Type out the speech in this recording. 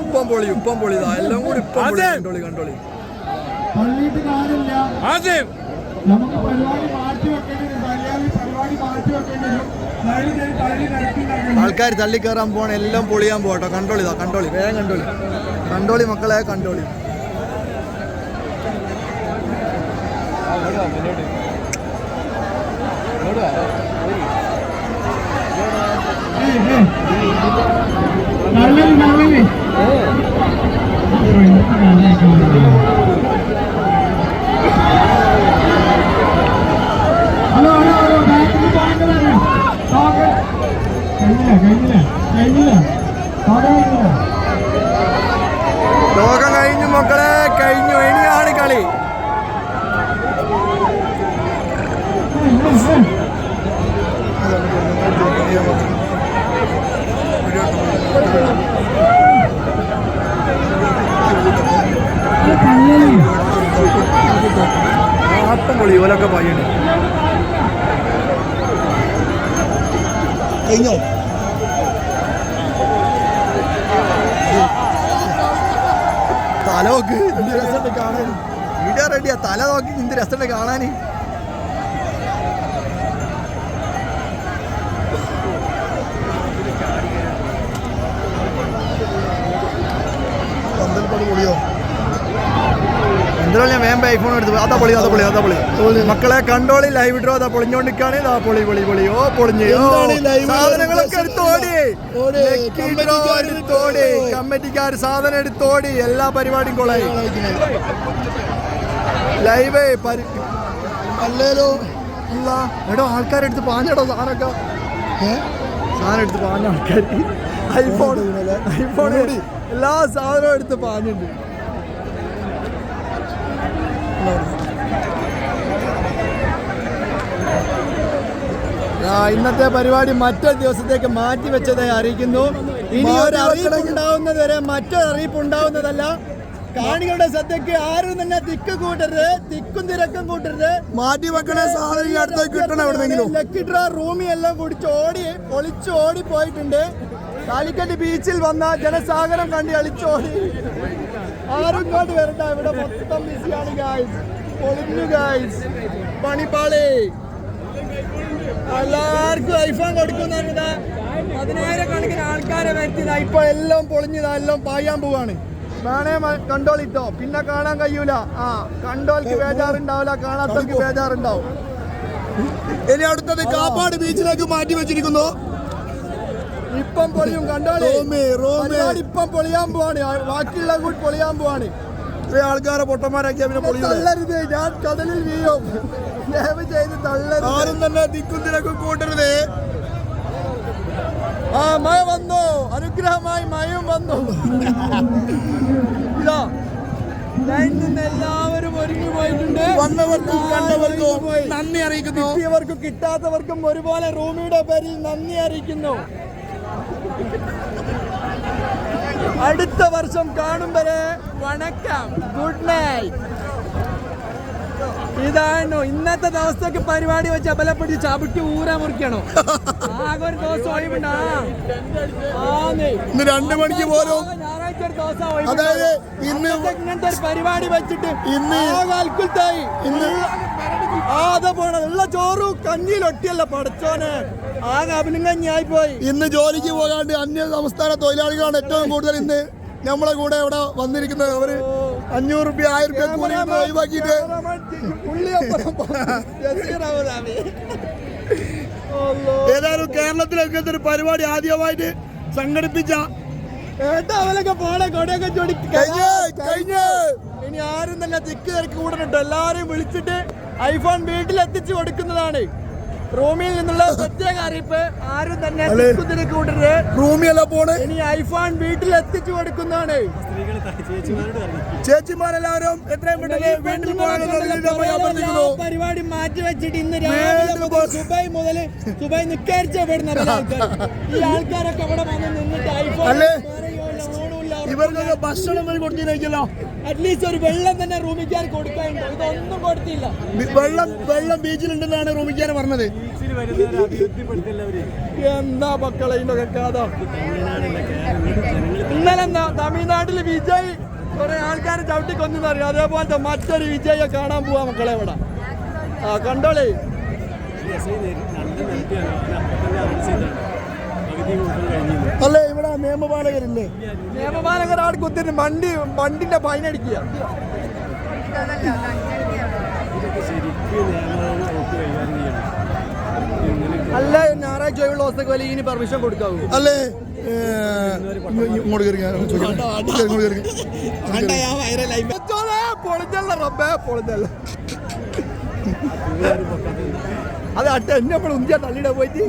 ഉപ്പം പൊളി എല്ലാം കൂടി കണ്ടോളി നമുക്ക് പരിപാടി മാറ്റി വെക്കേണ്ടി ആൾക്കാർ തള്ളിക്കയറാൻ പോണ എല്ലാം പൊളിയാൻ പോട്ടോ. കണ്ടോളി വേഗം കണ്ടോളി മക്കളെ കണ്ടോളി. ലോകം കഴിഞ്ഞു മക്കളെ, കഴിഞ്ഞു. ഇനിയാണ് കളി. ആട്ടം പൊളി ഓലൊക്കെ പയ്യുണ്ട്. കഴിഞ്ഞോ? തല നോക്ക്, എന്ത് രസമുണ്ട് കാണാൻ. വീഡിയോ റെഡിയാ, തല നോക്കി എന്ത് രസമുണ്ട് കാണാൻ. പൊളിയോ എന്താ ഞാൻ വേമ്പ ഐഫോൺ എടുത്ത് അതാ പൊളി മക്കളെ കണ്ടോളി. ലൈവ് ഡ്രോ അതാ പൊളിഞ്ഞോണ്ടിരിക്കാണ്. ഇതാ പൊളി ഓ പൊളിഞ്ഞ് സാധനങ്ങളൊക്കെ എടുത്തോടി. കമ്മിറ്റിക്കാർ സാധനം എടുത്തോടി. എല്ലാ പരിപാടിയും കൊളായി. ലൈവ് അല്ലേലോ എടോ ആൾക്കാരെടുത്ത് പാഞ്ഞടോ സാധനമൊക്കെ. സാധനം എടുത്ത് പാഞ്ഞ ആൾക്കാർ ഐഫോൺ എല്ലാ സാധനവും എടുത്ത് പാഞ്ഞുണ്ട്. ഇന്നത്തെ പരിപാടി മറ്റൊരു ദിവസത്തേക്ക് മാറ്റി വെച്ചതായി അറിയിക്കുന്നു. ഇനി ഒരു അറിയിപ്പ് ഉണ്ടാവുന്നത് വരെ മറ്റൊരു അറിയിപ്പ് ഉണ്ടാവുന്നതല്ല. കാണികളുടെ ശ്രദ്ധയ്ക്ക് ആരും തന്നെ തിക്കും തിരക്കും കൂട്ടരുത്. മാറ്റി വെക്കണ സാധനം ലക്കി ഡ്രോ റൂമി എല്ലാം കുടിച്ച് ഒളിച്ചു പോയിട്ടുണ്ട്. കാലിക്കറ്റ് ബീച്ചിൽ വന്ന ജനസാഗരം കണ്ട് കളിച്ചോടി. ആരും ഇങ്ങോട്ട് വരണ്ട, ഇവിടെ മൊത്തം ബിസിയാണ് ഗായ്സ്. പൊളിഞ്ഞു ഗായ്സ്, പണിപ്പാളി. എല്ലാവർക്കും ഐഫോൺ കൊടുക്കുന്ന 10,000 കണക്കിന് ആൾക്കാരെ വരുത്തിയതാ. ഇപ്പൊ എല്ലാം പൊളിഞ്ഞതാ, എല്ലാം പായാൻ പോവാണ്. വേണേ കണ്ടോളിട്ടോ, പിന്നെ കാണാൻ കഴിയൂല. കണ്ടോൾക്ക് ബേജാറുണ്ടാവില്ല, കാണാത്തവർക്ക് ബേജാറുണ്ടാവും. ഇനി അടുത്തത് കാപ്പാട് ബീച്ചിലേക്ക് മാറ്റി വെച്ചിരിക്കുന്നു. ഇപ്പം പൊളിയും കണ്ടോളി. ഇപ്പം പൊളിയാൻ പോവാണ്, ബാക്കിയുള്ള കൂടി പൊളിയാൻ പോവാണ്. ഇത്രയും ആൾക്കാരെ പൊട്ടന്മാരാക്കി തള്ളരുത്, ഞാൻ കടലിൽ വീഴും. ദയവ് ചെയ്ത് തള്ളരുത്. ആരും തന്നെ തിക്കും തിരക്കും കൂട്ടരുത്. മഴ വന്നു, അനുഗ്രഹമായി മഴയും വന്നു. ഇതാ ലൈനിൽ നിന്ന് എല്ലാവരും ഒരുങ്ങി പോയിട്ടുണ്ട്. വന്നവർക്കും കണ്ടവർക്കും നന്ദി അറിയിക്കുന്നു. കിട്ടിയവർക്കും കിട്ടാത്തവർക്കും ഒരുപോലെ റൂമിയുടെ പേരിൽ നന്ദി അറിയിക്കുന്നു. അടുത്ത വർഷം കാണും വരെ വണക്കം, ഗുഡ് നൈറ്റ്. ഇതാണ് ഇന്നത്തെ ദിവസത്തേക്ക് പരിപാടി വെച്ച് അബലപ്പെട്ട് ചവിട്ടി ഊരാ മുറിക്കണോ? ആകെ ഒരു ദിവസം ഒഴിവുണ്ടാ. 2 മണിക്ക് പോലും ഞായറാഴ്ച ഒരു ദിവസം ഇങ്ങനത്തെ ഒരു പരിപാടി വെച്ചിട്ട് അൽക്കുൽത്തായി അതാ പോണ ഉള്ള ചോറും കഞ്ഞിയിലൊട്ടിയല്ല പടച്ചോനെ. ആകെ അഭിനങ്ങായി പോയി. ഇന്ന് ജോലിക്ക് പോകാണ്ട് അന്യ സംസ്ഥാന തൊഴിലാളികളാണ് ഏറ്റവും കൂടുതൽ ഇന്ന് നമ്മളെ കൂടെ ഇവിടെ വന്നിരിക്കുന്നത്. അവര് 500 രൂപ 1000 രൂപ കൂലി ഒഴിവാക്കിയിട്ട് ഏതായാലും കേരളത്തിൽ ഇങ്ങനത്തെ ഒരു പരിപാടി ആദ്യമായിട്ട് സംഘടിപ്പിച്ച അവലൊക്കെ പോണെ കൊടയൊക്കെ ചൊടി കഴിഞ്ഞ്. ഇനി ആരും തന്നെ തിക്ക് തിരക്ക് കൂടണട്ടോ. എല്ലാരെയും വിളിച്ചിട്ട് ഐഫോൺ വീട്ടിലെത്തിച്ചു കൊടുക്കുന്നതാണ്. റൂമിൽ നിന്നുള്ള പ്രത്യേക അറിയിപ്പ്. ആരും തന്നെ കൂട്ടരുത്. റൂമിയല്ല പോണ്. ഇനി ഐഫോൺ വീട്ടിൽ എത്തിച്ചു കൊടുക്കുന്നതാണ്. ചേച്ചിമാരെല്ലാവരും എത്രയും പെട്ടെന്ന് വീട്ടിൽ പരിപാടി മാറ്റി വെച്ചിട്ട് ഇന്ന് രാവിലെ സുബൈ മുതൽ സുബൈ നിസ്കരിച്ച പെടുന്ന ഈ ആൾക്കാരൊക്കെ ഇവിടെ വന്ന് നിന്നിട്ട് ഐഫോൺ ഇവർക്കൊക്കെ ഭക്ഷണം വരെ കൊടുത്തിരിക്കല്ലോ. അറ്റ്ലീസ്റ്റ് ഒരു വെള്ളം തന്നെ റൂമിക്കാൻ കൊടുക്കാനുണ്ടോ? ഇതൊന്നും കൊടുത്തില്ല. വെള്ളം ബീച്ചിലുണ്ടെന്നാണ് റൂമിക്കാൻ പറഞ്ഞത്. എന്താ മക്കളെ ഇതിന്റെ കഥ? ഇന്നലെ എന്താ തമിഴ്നാട്ടില് വിജയ് കുറെ ആൾക്കാർ ചവിട്ടിക്കൊന്നു അറിയാം. അതേപോലത്തെ മറ്റൊരു വിജയെ കാണാൻ പോവാ മക്കളെ ഇവിടെ. ആ കണ്ടോളേ, അല്ലേ ഇവിടെ നിയമപാലകരില്ലേ? നിയമപാലകർ ആട് കുത്തിട്ട് വണ്ടിന്റെ ഫൈൻ അടിക്കുക. അല്ല ഞായറാഴ്ച ഒഴിവുള്ള ദിവസത്തേക്ക് വലിയ ഇനി പെർമിഷൻ കൊടുക്കാവൂ? അല്ലേ ഇങ്ങോട്ട് കയറി പൊളിഞ്ഞല്ല റബ്ബേ പൊളിഞ്ഞല്ല. അത് അട്ട എന്നെ നമ്മൾ ഉന്തിയാ തള്ളിയിടാൻ പോയിട്ട്